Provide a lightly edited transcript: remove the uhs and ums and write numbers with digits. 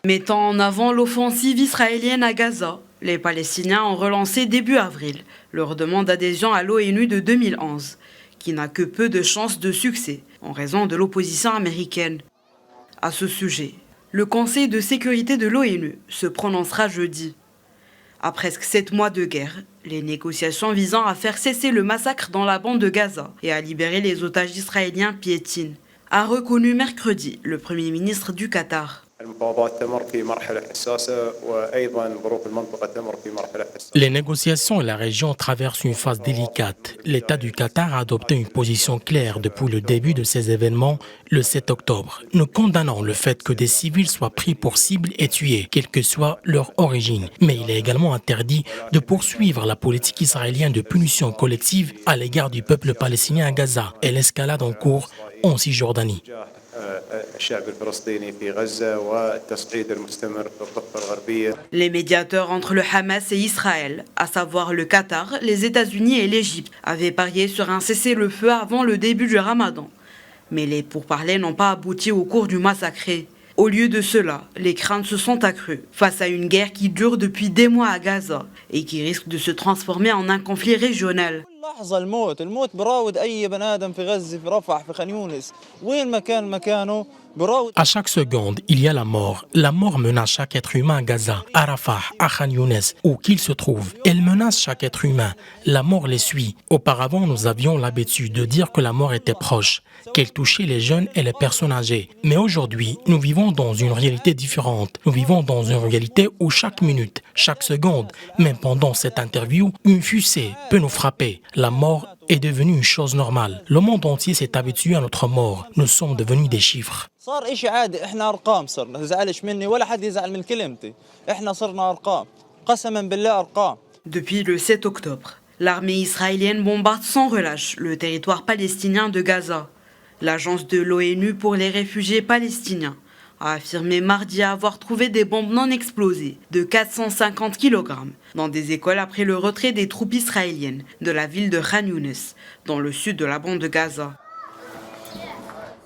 Mettant en avant l'offensive israélienne à Gaza, les Palestiniens ont relancé début avril leur demande d'adhésion à l'ONU de 2011, qui n'a que peu de chances de succès en raison de l'opposition américaine. À ce sujet, le Conseil de sécurité de l'ONU se prononcera jeudi. À presque 7 mois de guerre, les négociations visant à faire cesser le massacre dans la bande de Gaza et à libérer les otages israéliens piétinent, a reconnu mercredi le Premier ministre du Qatar. Les négociations et la région traversent une phase délicate. L'État du Qatar a adopté une position claire depuis le début de ces événements le 7 octobre. Nous condamnons le fait que des civils soient pris pour cible et tués, quelle que soit leur origine. Mais il est également interdit de poursuivre la politique israélienne de punition collective à l'égard du peuple palestinien à Gaza et l'escalade en cours en Cisjordanie. Les médiateurs entre le Hamas et Israël, à savoir le Qatar, les États-Unis et l'Égypte, avaient parié sur un cessez-le-feu avant le début du Ramadan. Mais les pourparlers n'ont pas abouti au cours du massacre. Au lieu de cela, les craintes se sont accrues face à une guerre qui dure depuis des mois à Gaza et qui risque de se transformer en un conflit régional. À chaque seconde, il y a la mort. La mort menace chaque être humain à Gaza, à Rafah, à Khan Younes, où qu'il se trouve. Elle menace chaque être humain. La mort les suit. Auparavant, nous avions l'habitude de dire que la mort était proche, qu'elle touchait les jeunes et les personnes âgées. Mais aujourd'hui, nous vivons dans une réalité différente. Nous vivons dans une réalité où chaque minute, chaque seconde, même pendant cette interview, une fusée peut nous frapper. La mort est devenue une chose normale. Le monde entier s'est habitué à notre mort. Nous sommes devenus des chiffres. Depuis le 7 octobre, l'armée israélienne bombarde sans relâche le territoire palestinien de Gaza. L'agence de l'ONU pour les réfugiés palestiniens a affirmé mardi avoir trouvé des bombes non explosées de 450 kg dans des écoles après le retrait des troupes israéliennes de la ville de Khan Younes, dans le sud de la bande de Gaza.